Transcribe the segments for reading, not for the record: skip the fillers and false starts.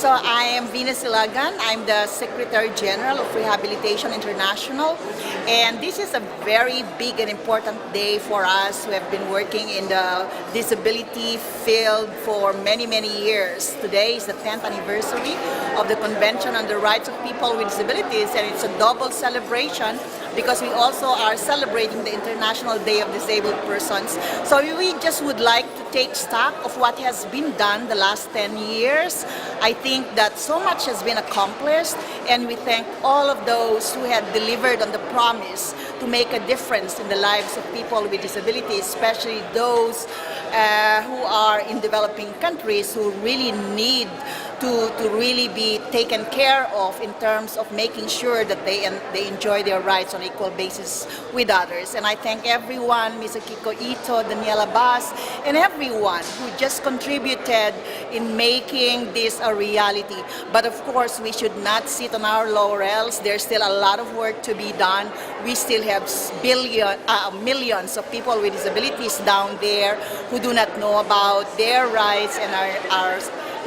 So I am Venus Ilagan. I'm the Secretary General of Rehabilitation International. And this is a very big and important day for us who have been working in the disability field for many, many years. Today is the 10th anniversary of the Convention on the Rights of People with Disabilities, and it's a double celebration because we also are celebrating the International Day of Disabled Persons. So we just would like to take stock of what has been done the last 10 years. I think that so much has been accomplished, and we thank all of those who had delivered on the promise to make a difference in the lives of people with disabilities, especially those who are in developing countries who really need to really be taken care of in terms of making sure that they enjoy their rights on equal basis with others. And I thank everyone, Ms. Akiko Ito, Daniela Bas, and everyone who just contributed in making this a reality. But of course, we should not sit on our laurels. There's still a lot of work to be done. We still have millions of people with disabilities down there who do not know about their rights and are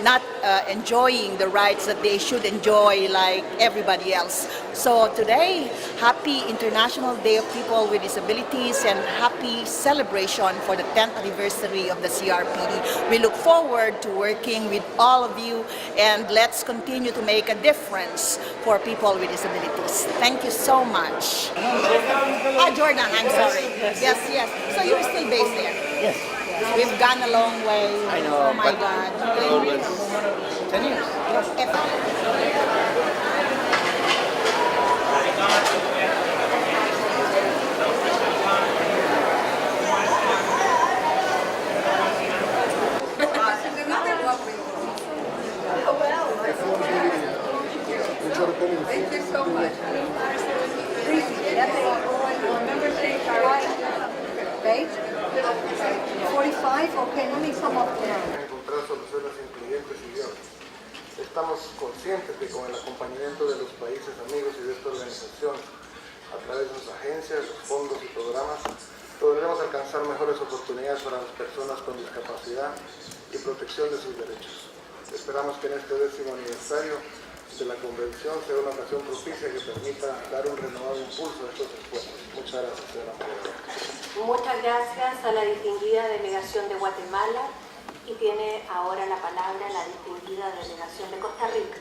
not enjoying the rights that they should enjoy like everybody else. So today, happy International Day of People with Disabilities and happy celebration for the 10th anniversary of the CRPD. We look forward to working with all of you, and let's continue to make a difference for people with disabilities. Thank you so much. Jordan, I'm sorry. Yes. So you're still based there? Yes. We've gone a long way. I know. Oh my God. 10 years. Thank you so much. Appreciate it. Remember saying page 45, okay, let me come up there. Encontrar soluciones incluyentes y viables. Estamos conscientes que con el acompañamiento de los países amigos y de esta organización, a través de sus agencias, los fondos y programas, podremos alcanzar mejores oportunidades para las personas con discapacidad y protección de sus derechos. Esperamos que en este 10º aniversario de la Convención sea una ocasión propicia que permita dar un renovado impulso a estos esfuerzos. Muchas gracias, señora Presidenta. Muchas gracias a la distinguida delegación de Guatemala, y tiene ahora la palabra la distinguida delegación de Costa Rica.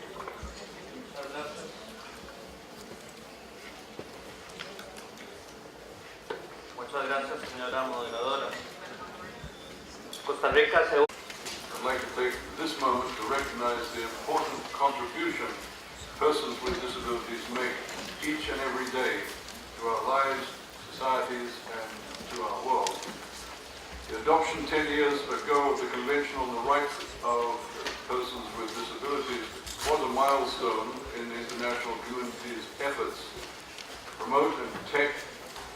Muchas gracias, señora moderadora. Costa Rica se... I'd like to take this moment to recognize the important contribution persons with disabilities make each and every day to our lives, societies, and to our world. The adoption 10 years ago of the Convention on the Rights of Persons with Disabilities was a milestone in the international community's efforts to promote and protect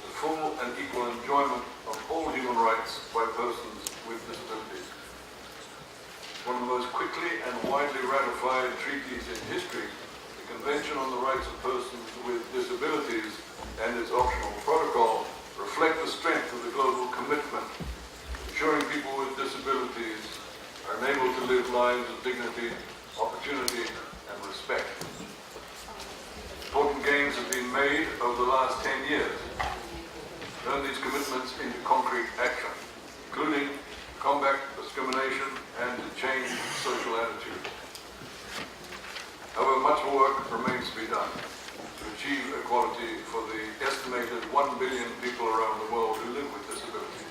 the full and equal enjoyment of all human rights by persons with disabilities. One of the most quickly and widely ratified treaties in history, the Convention on the Rights of Persons with Disabilities and its optional protocol reflect the strength of the global commitment, ensuring people with disabilities are enabled to live lives of dignity, opportunity, and respect. Important gains have been made over the last 10 years to turn these commitments into concrete action, including combat discrimination and to change social attitudes. However, much work remains to be done to achieve equality for the estimated 1 billion people around the world who live with disabilities.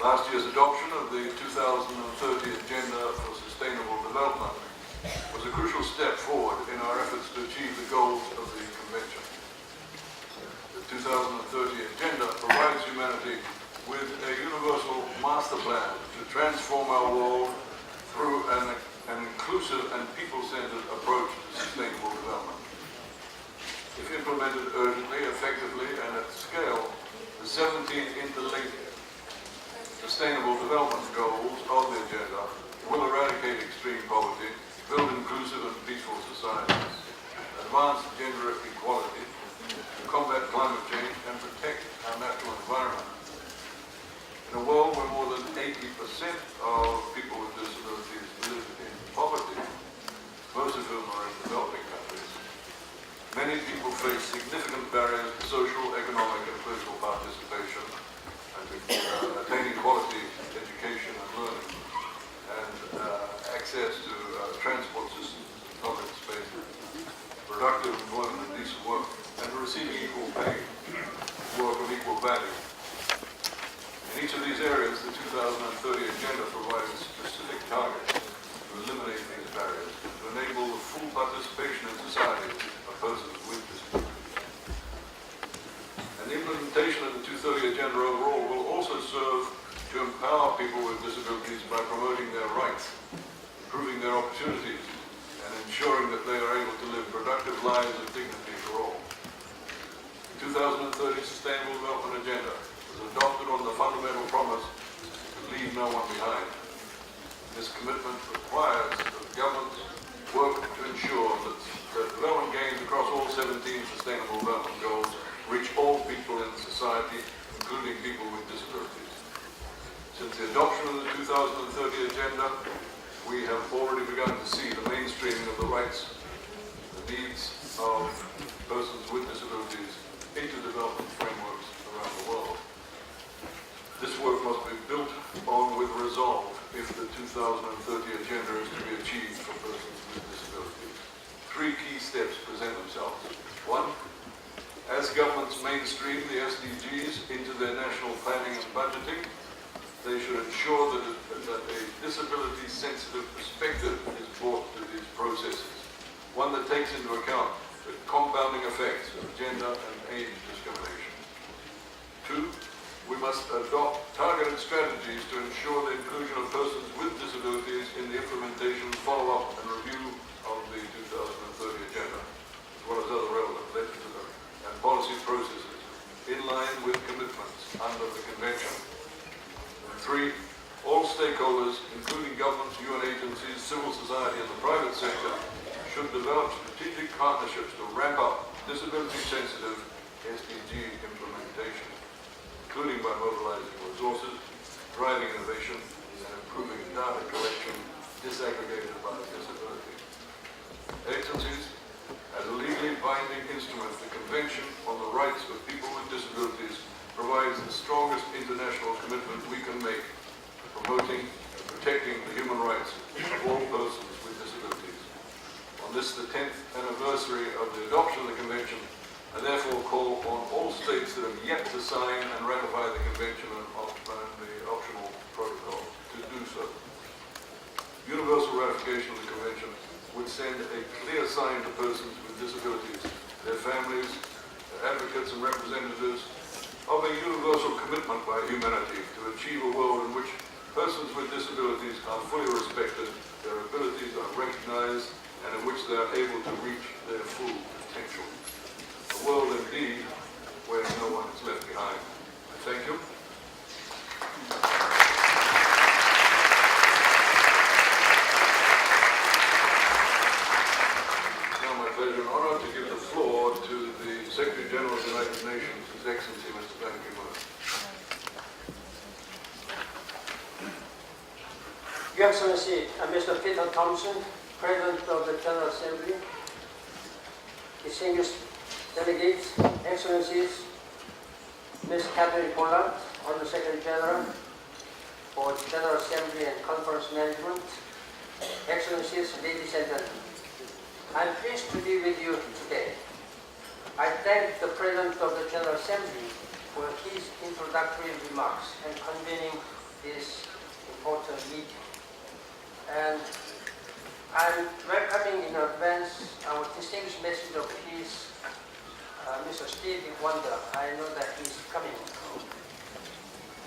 Last year's adoption of the 2030 Agenda for Sustainable Development was a crucial step forward in our efforts to achieve the goals of the Convention. The 2030 Agenda provides humanity with a universal master plan to transform our world through an inclusive and people-centered approach to sustainable development. If implemented urgently, effectively, and at scale, the 17 interlinked Sustainable Development Goals of the Agenda will eradicate extreme poverty, build inclusive and peaceful societies, advance gender equality, combat climate change, and protect our natural environment. In a world where more than 80% of people with disabilities live in poverty, people with disabilities by promoting their rights, improving their opportunities, and ensuring that they are able to live productive lives of dignity for all. The 2030 Sustainable Development Agenda was adopted on the fundamental promise to leave no one behind. This commitment requires that governments work to ensure that development gains across all 17 Sustainable Development Goals reach all people in society, including people with disabilities. Since the adoption of the 2030 Agenda, we have already begun to see the mainstreaming of the rights, the needs of persons with disabilities into development frameworks around the world. This work must be built on with resolve if the 2030 Agenda is to be achieved for persons with disabilities. Three key steps present themselves. One, as governments mainstream the SDGs into their national planning and budgeting, they should ensure that a disability-sensitive perspective is brought to these processes, one that takes into account the compounding effects of gender and age discrimination. Two, we must adopt targeted strategies to ensure the inclusion of persons with disabilities in the implementation, follow-up, and review of the 2030 Agenda, as well as other relevant legislative and policy processes in line with commitments under the Convention. And three, all stakeholders, including governments, UN agencies, civil society, and the private sector, should develop strategic partnerships to ramp up disability-sensitive SDG implementation, including by mobilizing resources, driving innovation, and improving data collection disaggregated by disability. Agencies, as a legally binding instrument, the Convention on the Rights of People with Disabilities provides the strongest international commitment we can make to promoting and protecting the human rights of all persons with disabilities. On this, the 10th anniversary of the adoption of the Convention, I therefore call on all states that have yet to sign and ratify the Convention and the optional protocol to do so. Universal ratification of the Convention would send a clear sign to persons with disabilities, their families, their advocates and representatives of a universal commitment by humanity to achieve a world in which persons with disabilities are fully respected, their abilities are recognized, and in which they are able to reach their full potential. A world indeed where no one is left behind. I thank you. Pleasure and honor to give the floor to the Secretary General of the United Nations, His Excellency Mr. Ban Ki-moon. Your Excellency, Mr. Peter Thompson, President of the General Assembly, distinguished delegates, Excellencies, Ms. Catherine Pollard, Under Secretary General for the General Assembly and Conference Management, Excellencies, ladies and gentlemen. I am pleased to be with you today. I thank the President of the General Assembly for his introductory remarks and convening this important meeting. And I'm welcoming in advance our distinguished message of peace, Mr. Stevie Wonder. I know that he's coming.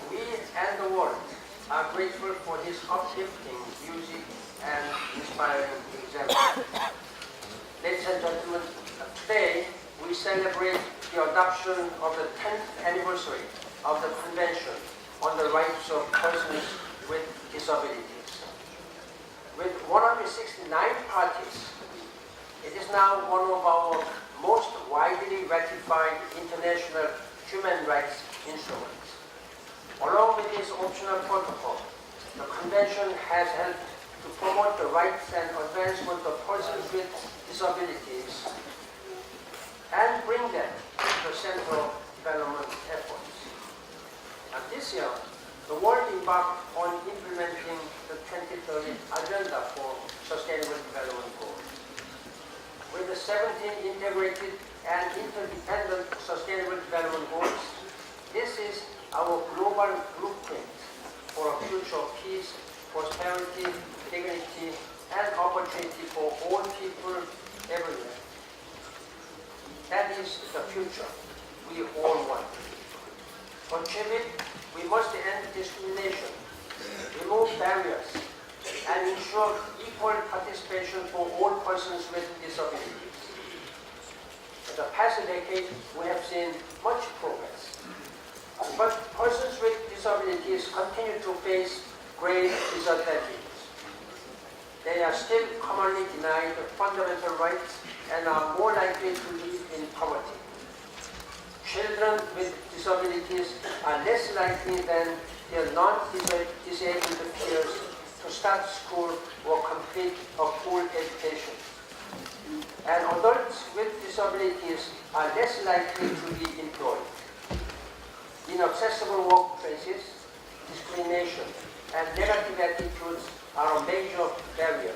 We and the world are grateful for his uplifting music and inspiring example. Ladies and gentlemen, today we celebrate the adoption of the 10th anniversary of the Convention on the Rights of Persons with Disabilities. With 169 parties, it is now one of our most widely ratified international human rights instruments. Along with this optional protocol, the Convention has helped to promote the rights and advancement of persons with disabilities and bring them to the center of development efforts. And this year, the world embarked on implementing the 2030 Agenda for Sustainable Development Goals. With the 17 integrated and interdependent Sustainable Development Goals, this is our global blueprint for a future of peace, prosperity, dignity, and opportunity for all people everywhere. That is the future we all want. To achieve it, we must end discrimination, ensure equal participation for all persons with disabilities. In the past decade, we have seen much progress. But persons with disabilities continue to face grave disadvantages. They are still commonly denied fundamental rights and are more likely to live in poverty. Children with disabilities are less likely than their non-disabled peers to start school or complete a full education. And adults with disabilities are less likely to be employed. Inaccessible workplaces, discrimination, and negative attitudes are a major barrier.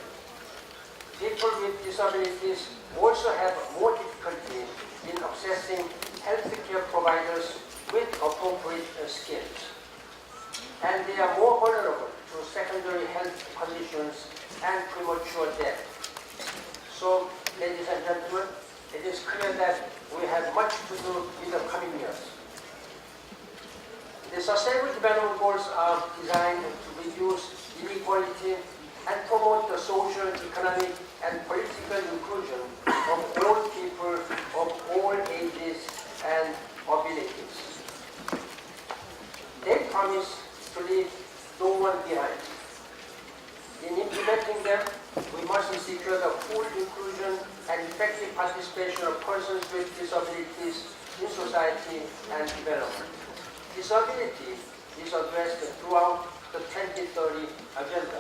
People with disabilities also have more difficulty in accessing healthcare providers with appropriate skills. And they are more vulnerable to secondary health conditions and premature death. So, ladies and gentlemen, it is clear that we have much to do in the coming years. The Sustainable Development Goals are designed to reduce inequality and promote the social, economic, and political inclusion of all people of all ages and abilities. They promise to leave no one behind. In implementing them, we must secure the full inclusion and effective participation of persons with disabilities in society and development. Disability is addressed throughout the 2030 agenda.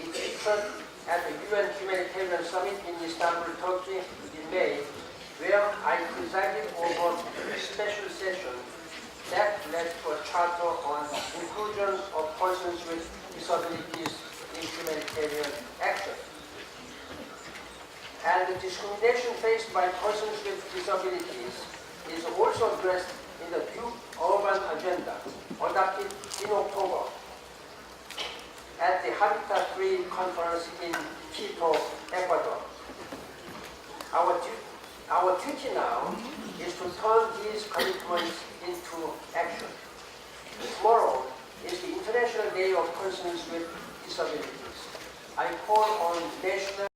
It featured at the UN Humanitarian Summit in Istanbul, Turkey in May, where I presided over a special session that led to a charter on inclusion of persons with disabilities in humanitarian action. And the discrimination faced by persons with disabilities is also addressed in the new urban agenda adopted in October at the Habitat 3 conference in Quito, Ecuador. Our duty now is to turn these commitments into action. Tomorrow is the International Day of Persons with Disabilities. I call on national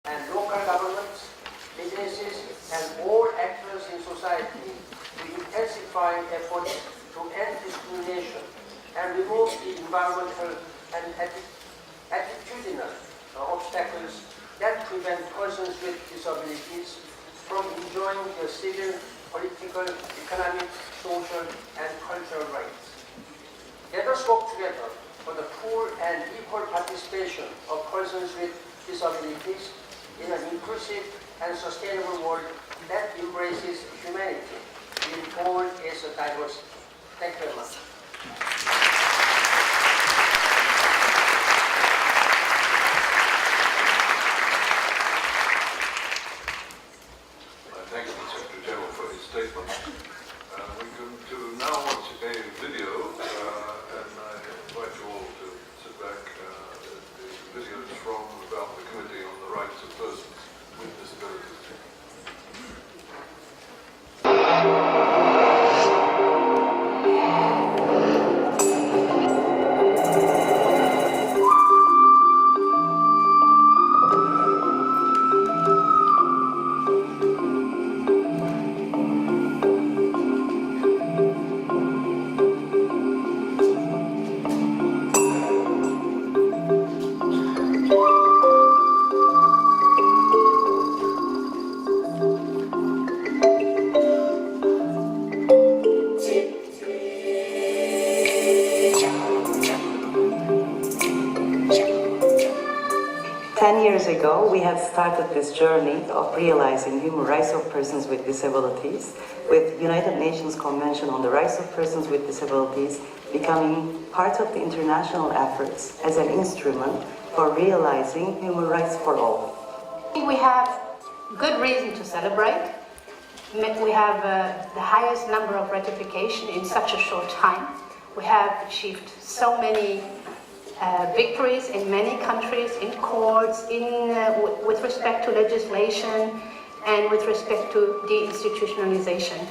and local governments, businesses, and all actors in society to intensify efforts to end discrimination and remove the environmental and attitudinal obstacles that prevent persons with disabilities from enjoying their civil, political, economic, social, and cultural rights. Let us work together for the full and equal participation of persons with disabilities in an inclusive and sustainable world that embraces humanity in all its diversity. Thank you very much. I thank the Secretary General for his statement. We come to now watch a video, and I invite you all to sit back. The video is from about the Committee on the Rights of Persons with Disabilities. 10 years ago, we had started this journey of realizing human rights of persons with disabilities, with United Nations Convention on the Rights of Persons with Disabilities becoming part of the international efforts as an instrument for realizing human rights for all. We have good reason to celebrate. We have the highest number of ratification in such a short time. We have achieved so many victories in many countries, in courts, with respect to legislation and with respect to deinstitutionalization.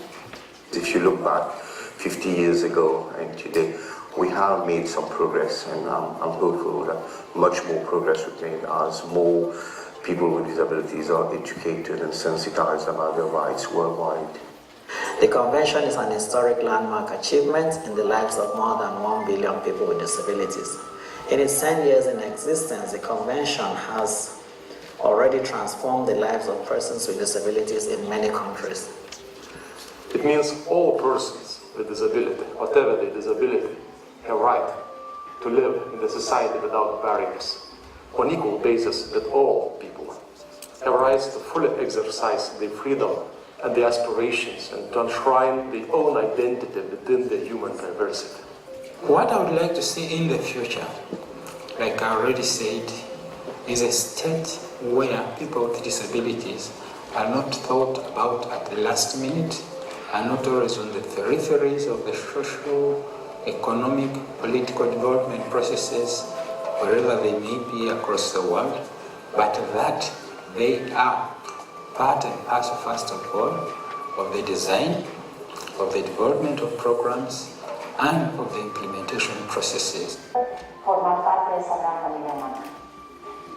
If you look back 50 years ago and today, we have made some progress, and I'm hopeful that much more progress will be made as more people with disabilities are educated and sensitized about their rights worldwide. The convention is an historic landmark achievement in the lives of more than 1 billion people with disabilities. In its 10 years in existence, the convention has already transformed the lives of persons with disabilities in many countries. It means all persons with disability, whatever their disability, have right to live in the society without barriers, on equal basis with all people, have rights to fully exercise their freedom and their aspirations and to enshrine their own identity within the human diversity. What I would like to see in the future, like I already said, is a state where people with disabilities are not thought about at the last minute, are not always on the peripheries of the social, economic, political development processes, wherever they may be across the world, but that they are part and parcel, first of all, of the design, of the development of programs, and of the implementation processes. Formar parte de esa gran familia humana.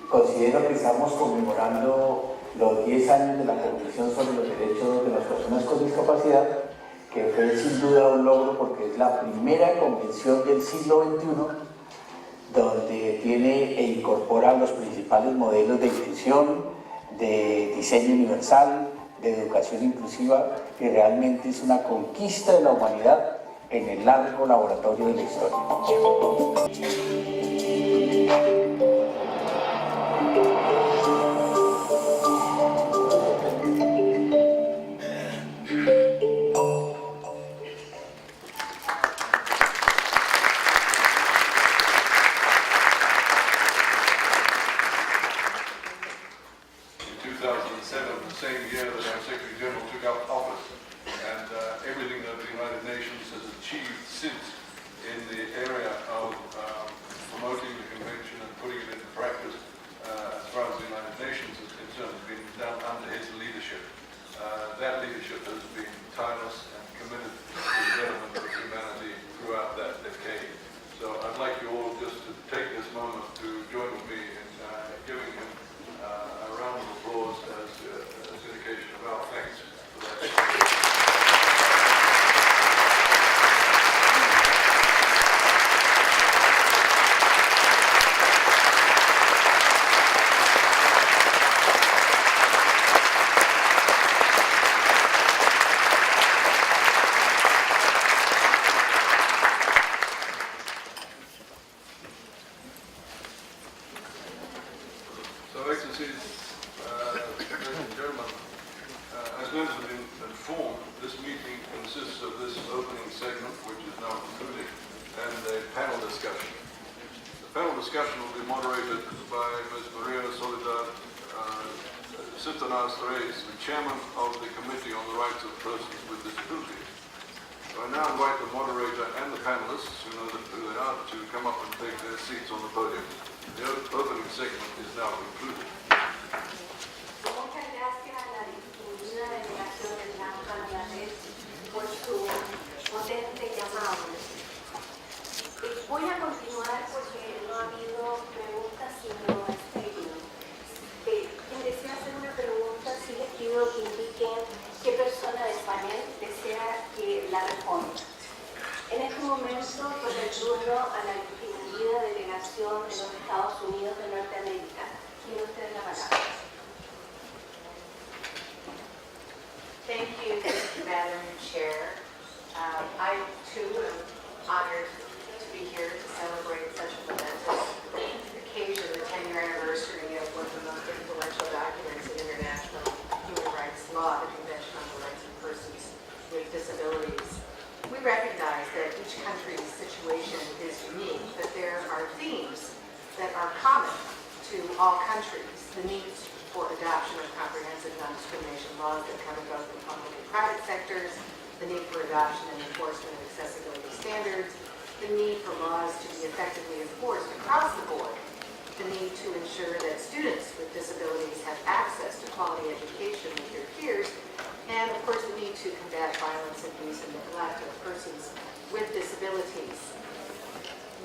Considero que estamos conmemorando los 10 años de la Convención sobre los Derechos de las Personas con Discapacidad, que fue sin duda un logro porque es la primera convención del siglo XXI donde tiene e incorpora los principales modelos de inclusión, de diseño universal, de educación inclusiva, y realmente es una conquista de la humanidad en el largo laboratorio de la historia.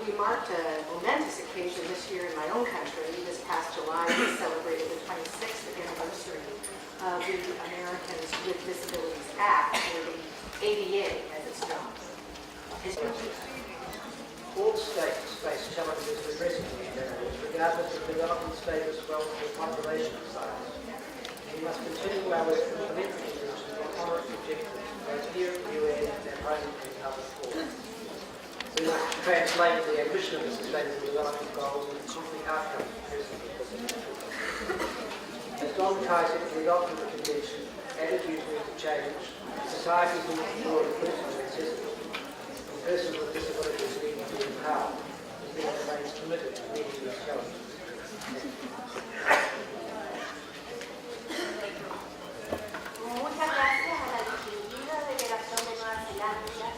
We marked a momentous occasion this year in my own country. This past July, we celebrated the 26th anniversary of the Americans with Disabilities Act, or the ADA as it's known. All states face challenges with rescue areas, regardless of development status, wealth, or population size. We must continue our work to implement resolutions and honour its objectives, both here at the UN and home in other forums. We must translate the ambition of the Sustainable Development Goals into concrete outcomes for persons with disabilities. As Don ties it to the adoption of the Convention, attitudes need to change, societies need to be more inclusive and accessible, and persons with disabilities need to be empowered. The UN remains committed to meeting these challenges. Muchas gracias a la distinguida delegación de Nueva Zelanda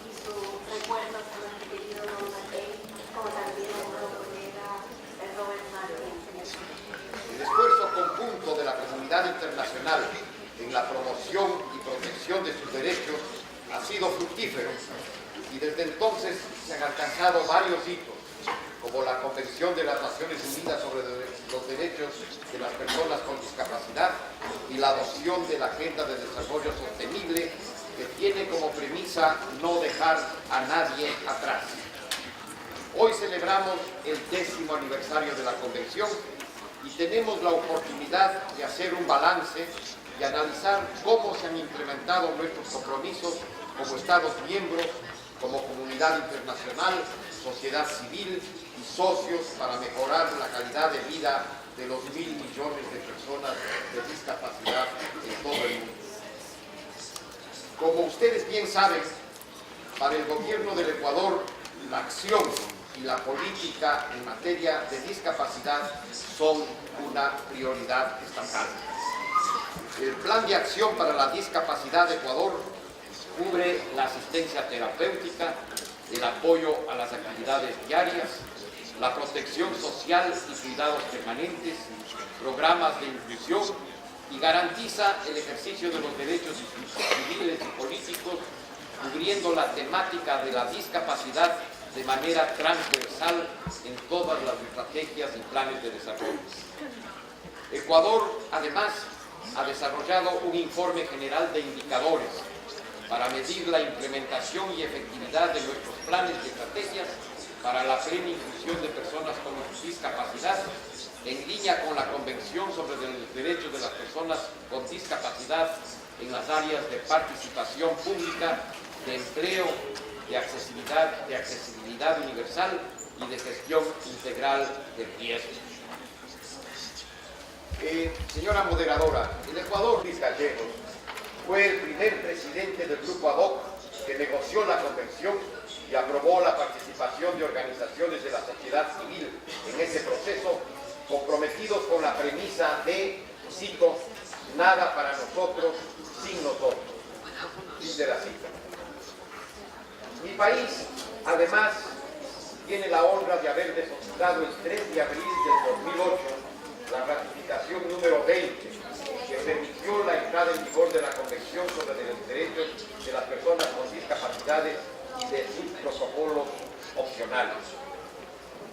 y su recuerdo a nuestro querido Don Matei, como también a nuestro colega Robert Martin. El esfuerzo conjunto de la comunidad internacional en la promoción y protección de sus derechos ha sido fructífero y desde entonces se han alcanzado varios hitos, como la Convención de las Naciones Unidas sobre los Derechos de las Personas con Discapacidad y la adopción de la Agenda de Desarrollo Sostenible, que tiene como premisa no dejar a nadie atrás. Hoy celebramos el 10º aniversario de la Convención y tenemos la oportunidad de hacer un balance y analizar cómo se han implementado nuestros compromisos como Estados miembros, como comunidad internacional, sociedad civil y socios para mejorar la calidad de vida de los 1.000 millones de personas de discapacidad en todo el mundo. Como ustedes bien saben, para el gobierno del Ecuador, la acción y la política en materia de discapacidad son una prioridad estatal. El Plan de Acción para la Discapacidad de Ecuador cubre la asistencia terapéutica, el apoyo a las actividades diarias, la protección social y cuidados permanentes, programas de inclusión y garantiza el ejercicio de los derechos civiles y políticos, cubriendo la temática de la discapacidad de manera transversal en todas las estrategias y planes de desarrollo. Ecuador, además, ha desarrollado un informe general de indicadores para medir la implementación y efectividad de nuestros planes y estrategias para la plena inclusión de personas con discapacidad, en línea con la Convención sobre los Derechos de las Personas con Discapacidad en las áreas de participación pública, de empleo, de accesibilidad universal y de gestión integral de riesgos. Señora moderadora, el Ecuador, Luis Gallegos, fue el primer presidente del grupo ad hoc que negoció la convención y aprobó la participación de organizaciones de la sociedad civil en ese proceso, comprometidos con la premisa de, cito, nada para nosotros sin nosotros. Fin de la cita. Mi país, además, tiene la honra de haber depositado el 3 de abril del 2008 la ratificación número 20, que permitió la entrada en vigor de la Convención sobre los Derechos de las Personas con Discapacidades y de sus protocolos opcionales.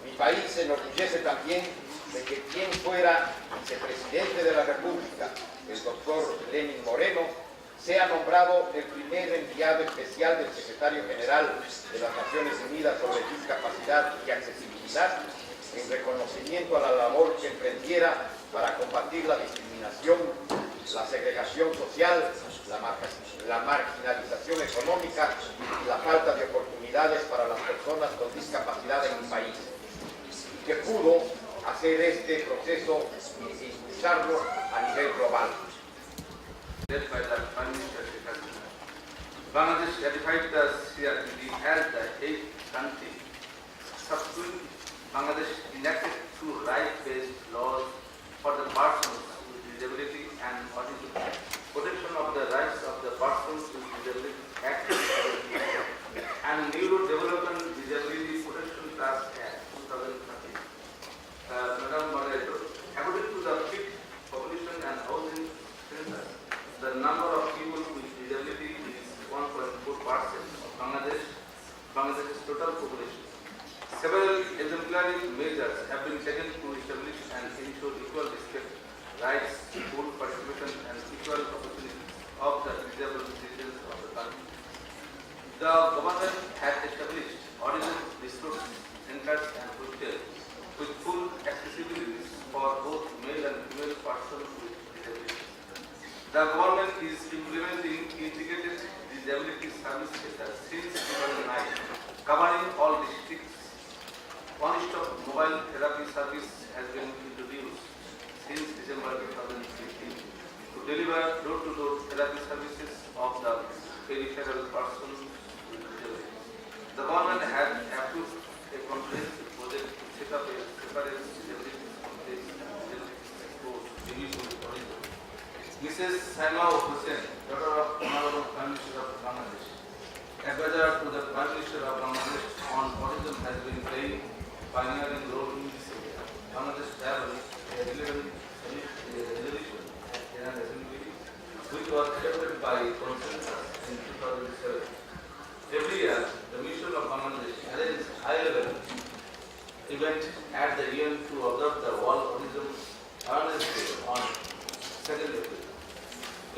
Mi país se enorgullece también de que quien fuera vicepresidente de la República, el doctor Lenin Moreno, sea nombrado el primer enviado especial del secretario general de las Naciones Unidas sobre discapacidad y accesibilidad, en reconocimiento a la labor que emprendiera para combatir la discriminación, la segregación social, la marginalización económica y la falta de oportunidades para las personas con discapacidad en mi país, y que pudo hacer este proceso y impulsarlo a nivel global. Bangladesh ratified the health aid country. Subsequently, Bangladesh enacted 2 right-based laws for the persons with disability and protection of the rights of the Persons with Disability Act and Neurodevelopment Disability Protection Trust Act 2013. Madam Moderator, according to the 5th Population and Housing Census, the number of people with disability is 1.4% of Bangladesh's total population. measures have been taken to establish and ensure equal respect, rights, full participation and equal opportunities of the disabled citizens of the country. The government has established origin resource centers and hostels with full accessibility for both male and female persons with disabilities. The government is implementing integrated disability service centers since 2009, covering all districts. One-stop mobile therapy service has been introduced since December 2015 to deliver door-to-door therapy services of the peripheral persons with disabilities. The government has approved a comprehensive project to set up a separate disability complex and disability post tourism. Mrs. Saima Hussain, daughter of Honorable Prime Minister of Bangladesh, advisor to the Prime Minister of Bangladesh on autism, has been playing pioneering role in this area. Bangladesh travelled a relevant resolution at General Assembly, which was accepted by consensus in 2007. Every year, the Mission of Bangladesh arranges high-level event at the UN to observe the World Autism Awareness Day on 2nd April.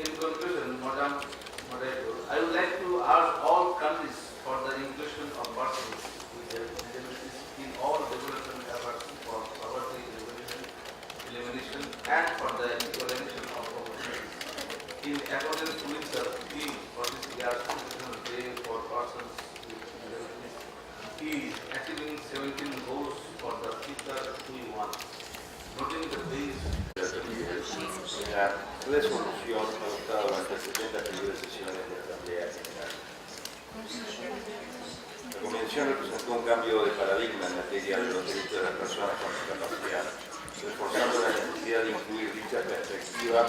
In conclusion, Madam Moderator, I would like to urge all countries for the inclusion of persons with disabilities in all development efforts for poverty elimination and for the equalization of opportunities. In accordance with the theme for this year's International Day for Persons with Disabilities, is achieving 17 goals for the future we want. Noting the base. La resolución adoptada durante las 70 primeras sesiones de la Asamblea General. La Convención representó un cambio de paradigma en materia de los derechos de las personas con discapacidad, reforzando la necesidad de incluir dicha perspectiva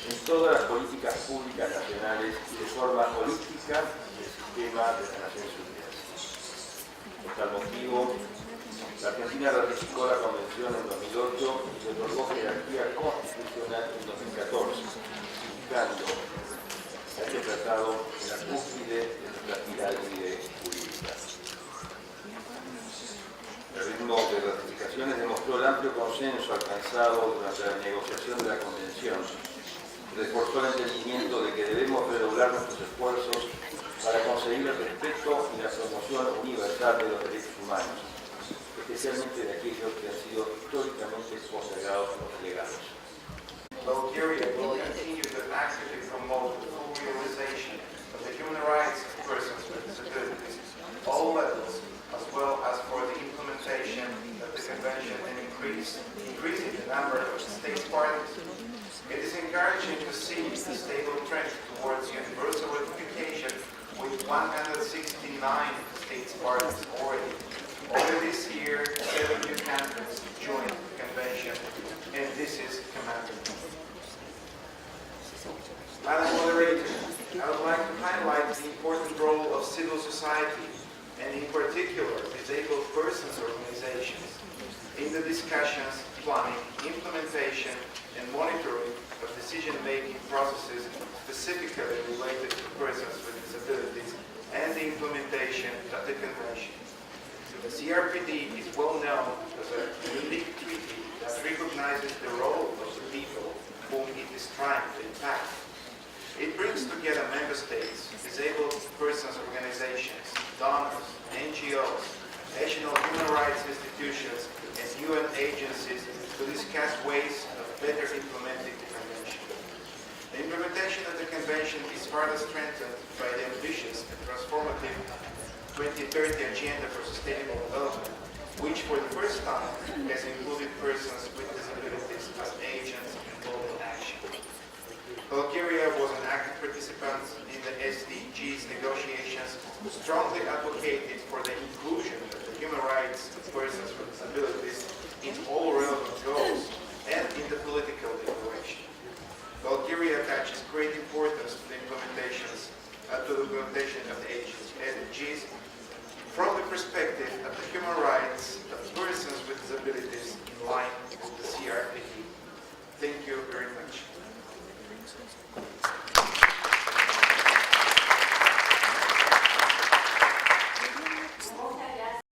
en todas las políticas públicas nacionales y de forma holística del sistema de las Naciones Unidas. Por tal motivo, la Argentina ratificó la Convención en 2008 y le otorgó jerarquía constitucional en 2014, significando a este tratado en la cúspide de nuestra pirámide jurídica. El ritmo de ratificaciones demostró el amplio consenso alcanzado durante la negociación de la Convención, reforzó el entendimiento de que debemos redoblar nuestros esfuerzos para conseguir el respeto y la promoción universal de los derechos humanos, especialmente de aquellos que han sido históricamente postergados o relegados. Bulgaria will continue to actively promote the full realization of the human rights of persons with disabilities at all levels, as well as for the implementation of the Convention and increasing the number of state parties. It is encouraging to see the stable trend towards universal ratification with 169 state parties already. Over this year, 7 new countries joined the Convention, and this is commendable. Madam Moderator, I would like to highlight the important role of civil society, and in particular, disabled persons organizations, in the discussions, planning, implementation, and monitoring of decision-making processes specifically related to persons with disabilities and the implementation of the Convention. The CRPD is well known as a unique treaty that recognizes the role of the people whom it is trying to impact. It brings together member states, disabled persons organizations, donors, NGOs, national human rights institutions, and UN agencies to discuss ways of better implementing the Convention. The implementation of the Convention is further strengthened by the ambitious and transformative 2030 Agenda for Sustainable Development, which for the first time has included persons with disabilities as agents in global action. Bulgaria was an active participant in the SDGs negotiations, strongly advocated for the inclusion of the human rights of persons with disabilities in all relevant goals and in the political declaration. Bulgaria attaches great importance to the implementation of the SDGs from the perspective of the human rights of persons with disabilities in line with the